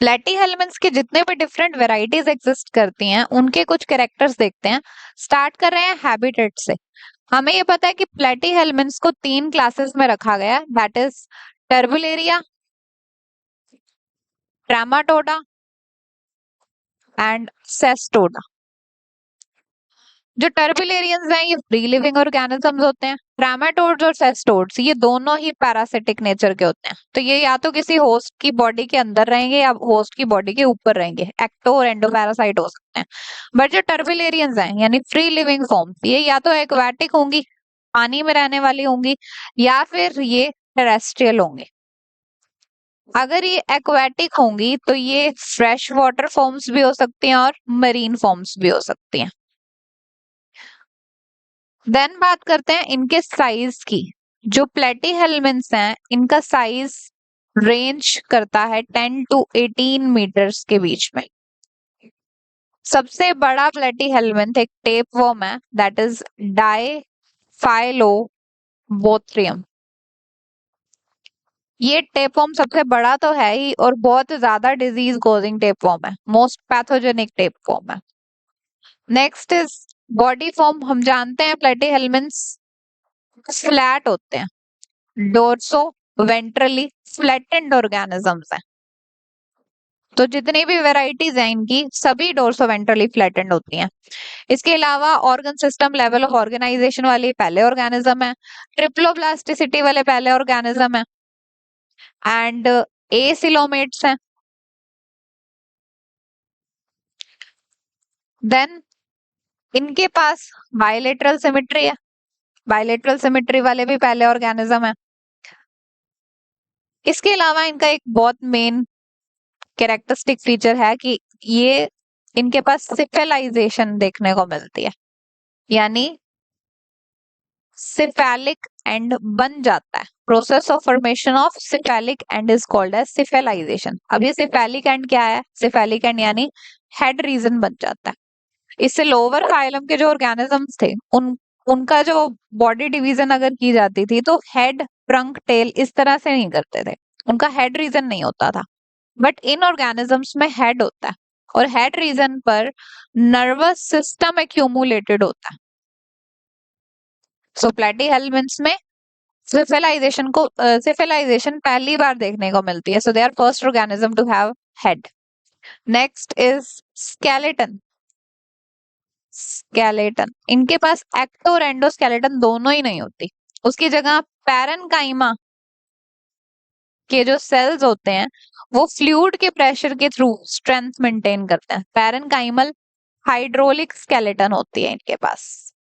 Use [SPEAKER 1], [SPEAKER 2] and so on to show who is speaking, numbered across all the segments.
[SPEAKER 1] प्लेटीहेल्मिन्थ्स के जितने भी डिफरेंट वेराइटीज एग्जिस्ट करती हैं उनके कुछ कैरेक्टर्स देखते हैं। स्टार्ट कर रहे हैं हैबिटेट से। हमें ये पता है कि प्लेटीहेल्मिन्थ्स को 3 क्लासेस में रखा गया है, दैट इज टर्बुलेरिया, ट्रामाटोडा एंड सेस्टोडा। जो टर्बुलेरियंस हैं ये फ्री लिविंग ऑर्गेनिजम्स होते हैं। ट्रामाटोड्स और सेस्टोड्स ये दोनों ही पैरासिटिक नेचर के होते हैं, तो ये या तो किसी होस्ट की बॉडी के अंदर रहेंगे या होस्ट की बॉडी के ऊपर रहेंगे, एक्टो और एंडोपैरासाइट हो सकते हैं। बट जो टर्बुलेरियंस हैं यानी फ्री लिविंग फॉर्म, ये या तो एक्वाटिक होंगी, पानी में रहने वाली होंगी, या फिर ये टेरेस्ट्रियल होंगे। अगर ये एक्वाटिक होंगी तो ये फ्रेश वाटर फॉर्म्स भी हो सकती हैं और मरीन फॉर्म्स भी हो सकती हैं। देन बात करते हैं इनके साइज की। जो प्लेटीहेल्मिन्थ्स हैं इनका साइज रेंज करता है 10 to 18 मीटर्स के बीच में। सबसे बड़ा प्लेटीहेल्मिन्थ एक टेप वर्म है, दैट इज डाइफाइलोबोथ्रियम। ये टेप वर्म सबसे बड़ा तो है ही और बहुत ज्यादा डिजीज कॉजिंग टेप वर्म है, मोस्ट पैथोजेनिक टेप वर्म है। Next is body form. हम जानते हैं प्लेटीहेल्मिन्थ्स फ्लैट होते हैं, डोर्सो वेंट्रली फ्लैटेंड ऑर्गेनिजम्स हैं। तो जितनी भी वेराइटीज हैं इनकी सभी डोर्सो वेंट्रली फ्लैटेंड होती हैं। इसके अलावा organ system level of organisation वाले पहले ऑर्गेनिज्म है, ट्रिप्लोब्लास्टिसिटी वाले पहले ऑर्गेनिज्म है, एंड एसिलोमेट्स हैं। देन इनके पास बायलेटरल सिमेट्री है, बायलेटरल सिमेट्री वाले भी पहले ऑर्गेनिज्म है। इसके अलावा इनका एक बहुत मेन कैरेक्टरिस्टिक फीचर है कि ये इनके पास सिफेलाइजेशन देखने को मिलती है, यानी सिफेलिक एंड बन जाता है। Process of formation of cephalic end is called as cephalization. अब ये सिफेलिक एंड क्या है? सिफेलिक एंड यानी हेड रीजन बन जाता है। इससे लोअर फाइलम के जो ऑर्गेनिजम्स थे उनका जो बॉडी डिवीजन अगर की जाती थी तो हेड, ट्रंक, टेल इस तरह से नहीं करते थे, उनका हेड रीजन नहीं होता था। बट इन ऑर्गेनिजम्स में हेड होता है और हेड रीजन पर नर्वस सिस्टम एक्यूमुलेटेड होता है। सो प्लेटीहेल्मिन्थ्स में सिफिलाइजेशन पहली बार देखने को मिलती है। So they are first organism to have head. Next is skeleton. Skeleton इनके पास एक्टो और एंडोस्केलेटन दोनों ही नहीं होती, उसकी जगह पैरेनकाइमा के जो सेल्स होते हैं वो फ्लूइड के प्रेशर के थ्रू स्ट्रेंथ मेंटेन करते हैं। पैरेनकाइमल हाइड्रोलिक स्केलेटन होती है इनके पास।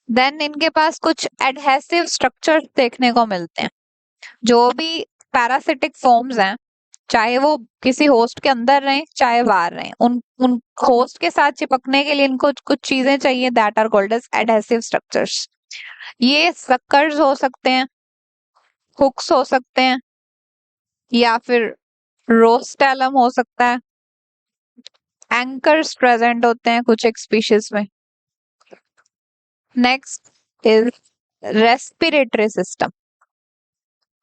[SPEAKER 1] देन इनके पास कुछ एडहेसिव स्ट्रक्चर देखने को मिलते हैं। जो भी पैरासिटिक फॉर्म्स हैं, चाहे वो किसी होस्ट के अंदर रहें चाहे बाहर रहें, उन उन होस्ट के साथ चिपकने के लिए इनको कुछ चीजें चाहिए, that are called as adhesive structures. ये सक्कर्स हो सकते हैं, हुक्स हो सकते हैं, या फिर रोस्टेलम हो सकता है। एंकर्स प्रेजेंट होते हैं कुछ एक स्पीशीज में। Next is respiratory system.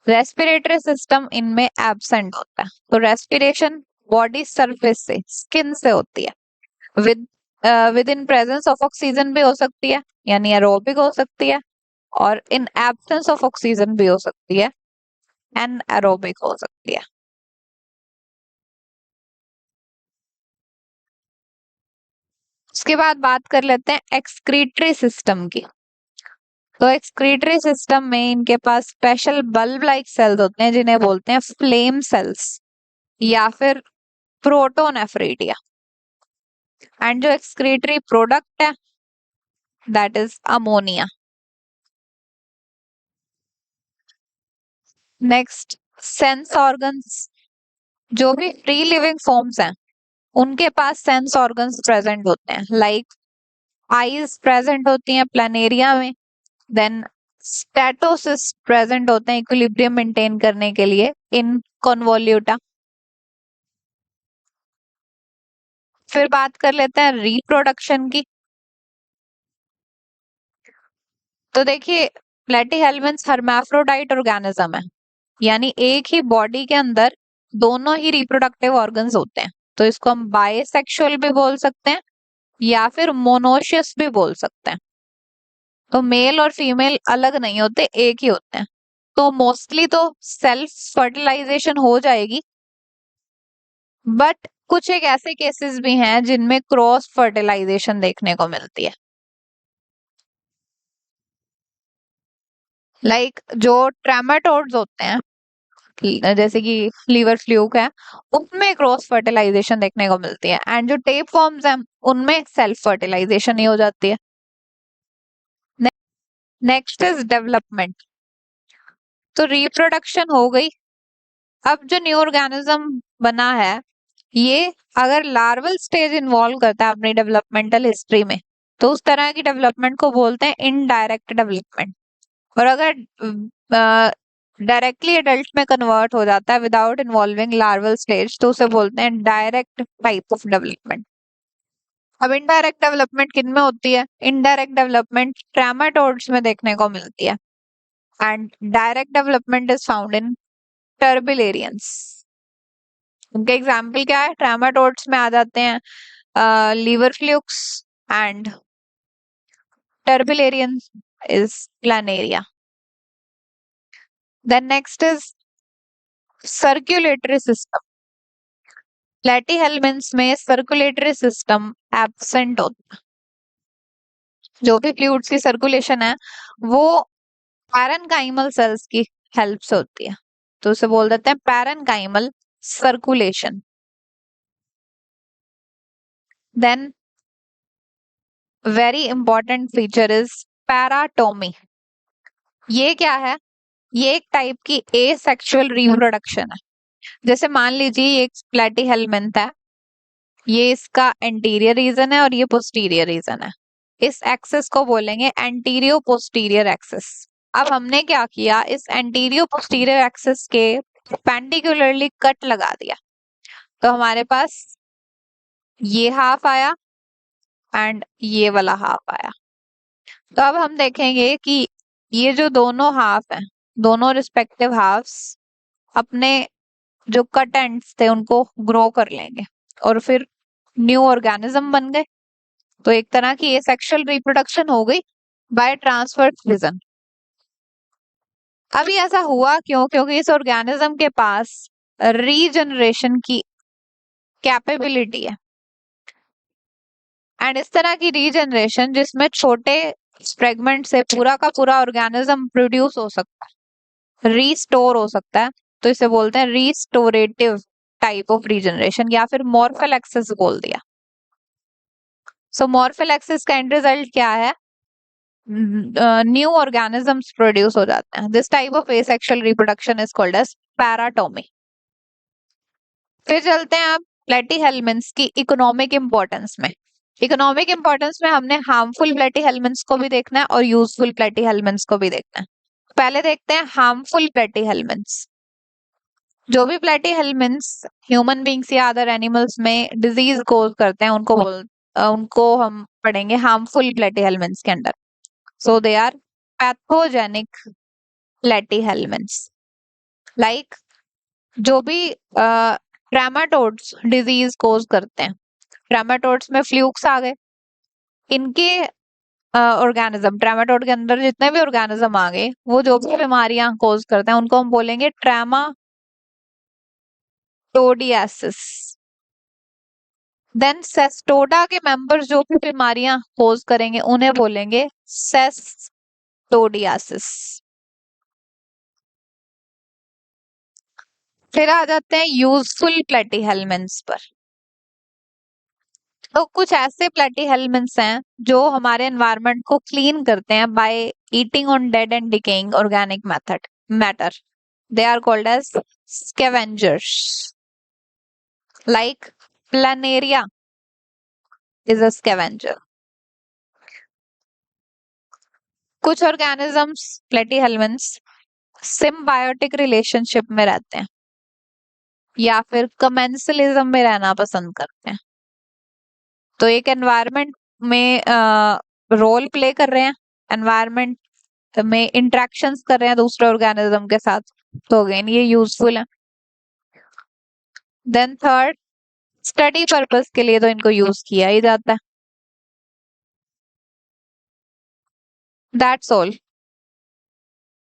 [SPEAKER 1] Respiratory system इनमें एब्सेंट होता है, तो रेस्पिरेशन बॉडी सरफेस से, स्किन से होती है। With in presence of oxygen भी हो सकती है, यानी एरोबिक हो सकती है, और इन एब्सेंस ऑफ ऑक्सीजन भी हो सकती है, एनएरोबिक हो सकती है। उसके बाद बात कर लेते हैं एक्सक्रीटरी सिस्टम की। तो एक्सक्रीटरी सिस्टम में इनके पास स्पेशल बल्ब लाइक सेल्स होते हैं जिन्हें बोलते हैं फ्लेम सेल्स या फिर प्रोटोनेफ्रिडिया। एंड जो एक्सक्रीटरी प्रोडक्ट है that is ammonia. Next sense organs. जो भी फ्री लिविंग फॉर्म्स हैं उनके पास सेंस ऑर्गन्स प्रेजेंट होते हैं, लाइक आईज प्रेजेंट होती हैं प्लानेरिया में। देन स्टेटोसिस प्रेजेंट होते हैं इक्विलिब्रियम मेंटेन करने के लिए इन कॉन्वोल्यूटा। फिर बात कर लेते हैं रिप्रोडक्शन की। तो देखिए प्लेटीहेल्मिन्थ्स हर्माफ्रोडाइट ऑर्गेनिज्म है, यानी एक ही बॉडी के अंदर दोनों ही रिप्रोडक्टिव ऑर्गन्स होते हैं, तो इसको हम बायसेक्सुअल भी बोल सकते हैं या फिर मोनोशियस भी बोल सकते हैं। तो मेल और फीमेल अलग नहीं होते, एक ही होते हैं। तो मोस्टली तो सेल्फ फर्टिलाइजेशन हो जाएगी, बट कुछ एक ऐसे केसेस भी हैं जिनमें क्रॉस फर्टिलाइजेशन देखने को मिलती है। लाइक जो ट्रेमाटोड्स होते हैं, जैसे कि लीवर फ्लूक है, उनमें क्रॉस फर्टिलाइजेशन देखने को मिलती है, एंड जो टेप फॉर्म्स हैं उनमें सेल्फ फर्टिलाइजेशन ही हो जाती है। Next is development. तो रिप्रोडक्शन हो गई। अब जो न्यू ऑर्गेनिज्म बना है, ये अगर लार्वल स्टेज इन्वॉल्व करता है अपनी डेवलपमेंटल हिस्ट्री में, तो उस तरह की डेवलपमेंट को बोलते हैं इनडायरेक्ट डेवलपमेंट। और अगर डायरेक्टली एडल्ट में कन्वर्ट हो जाता है विदाउट इन्वॉल्विंग लार्वल स्टेज, तो उसे बोलते हैं डायरेक्ट टाइप ऑफ डेवलपमेंट। अब इनडायरेक्ट डेवलपमेंट किन में होती है? इनडायरेक्ट डेवलपमेंट ट्रेमाटोड्स में देखने को मिलती है, and direct development is found in turbellarians. उनके एग्जाम्पल क्या है? ट्रेमाटोड्स में आ जाते हैं liver flukes and turbellarian is planaria. Then next is circulatory system. Platyhelminthes में सर्कुलेटरी सिस्टम एब्सेंट होता है। जो भी फ्लूइड्स की सर्कुलेशन है वो पैरेन्काइमल सेल्स की हेल्प से होती है, तो उसे बोल देते हैं parenchymal circulation. Then very important feature is paratomy. ये क्या है? ये एक टाइप की एसेक्सुअल रिप्रोडक्शन है। जैसे मान लीजिए ये एक प्लेटीहेल्मिन्थ है, ये इसका एंटीरियर रीजन है और ये पोस्टीरियर रीजन है। इस एक्सेस को बोलेंगे एंटीरियो पोस्टीरियर एक्सेस। अब हमने क्या किया, इस एंटीरियो पोस्टीरियर एक्सेस के परपेंडिकुलरली कट लगा दिया, तो हमारे पास ये हाफ आया एंड ये वाला हाफ आया। तो अब हम देखेंगे कि ये जो दोनों हाफ हैं, दोनों रिस्पेक्टिव हाफ्स अपने जो कट एंड्स थे उनको ग्रो कर लेंगे और फिर न्यू ऑर्गेनिज्म बन गए। तो एक तरह की एसेक्सुअल रिप्रोडक्शन हो गई बाय ट्रांसफर विजन। अभी ऐसा हुआ क्यों? क्योंकि इस ऑर्गेनिज्म के पास रीजनरेशन की कैपेबिलिटी है, एंड इस तरह की रीजनरेशन जिसमें छोटे फ्रेगमेंट से पूरा का पूरा ऑर्गेनिज्म प्रोड्यूस हो सकता है, रीस्टोर हो सकता है, तो इसे बोलते हैं रीस्टोरेटिव टाइप ऑफ रीजनरेशन, या फिर मॉर्फल एक्सेस बोल दिया। सो मॉर्फल एक्सेस का एंड रिजल्ट क्या है? न्यू ऑर्गेनिजम्स प्रोड्यूस हो जाते हैं। This type of asexual reproduction is called as paratomy. फिर चलते हैं आप प्लेटीहेल्मिन्थ्स की इकोनॉमिक इंपॉर्टेंस में। इकोनॉमिक इंपॉर्टेंस में हमने हार्मफुल प्लेटीहेल्मिन्थ्स को भी देखना है और यूजफुल प्लेटीहेल्मिन्थ्स को भी देखना है। पहले देखते हैं हार्मफुल प्लेटीहेल्मिन्थ्स। जो भी प्लेटीहेल्मिन्थ्स ह्यूमन बींग्स या अदर एनिमल्स में डिजीज कोज करते हैं उनको हम पढ़ेंगे हार्मफुल प्लेटीहेल्मिन्थ्स के under. So they are pathogenic platyhelminths. Like जो भी ट्रेमाटोड्स डिजीज कोज करते हैं, ट्रेमाटोड्स में फ्लूक्स आ गए, इनके ऑर्गेनिज्म ट्रेमाटोड के अंदर जितने भी ऑर्गेनिज्म आ गए, वो जो भी बीमारियां कोज करते हैं उनको हम बोलेंगे ट्रेमाटोडियासिस। देन सेस्टोडा के मेंबर्स जो भी बीमारियां कोज करेंगे उन्हें बोलेंगे सेस्टोडियासिस। फिर आ जाते हैं यूजफुल प्लेटीहेल्मिन्थ्स पर। तो कुछ ऐसे प्लेटीहेल्मिन्थ्स हैं जो हमारे एनवायरनमेंट को क्लीन करते हैं by eating on dead and decaying organic matter. They are called as scavengers. Like planaria is a scavenger. कुछ ऑर्गेनिजम्स प्लेटीहेल्मिन्थ्स सिम्बायोटिक रिलेशनशिप में रहते हैं या फिर कमेंसलिज्म में रहना पसंद करते हैं। तो एक एनवायरनमेंट में रोल प्ले कर रहे हैं, एनवायरनमेंट में इंटरेक्शंस कर रहे हैं दूसरे ऑर्गेनिज्म के साथ, तो अगेन ये यूजफुल है। देन थर्ड, स्टडी पर्पस के लिए तो इनको यूज किया ही जाता है। That's all.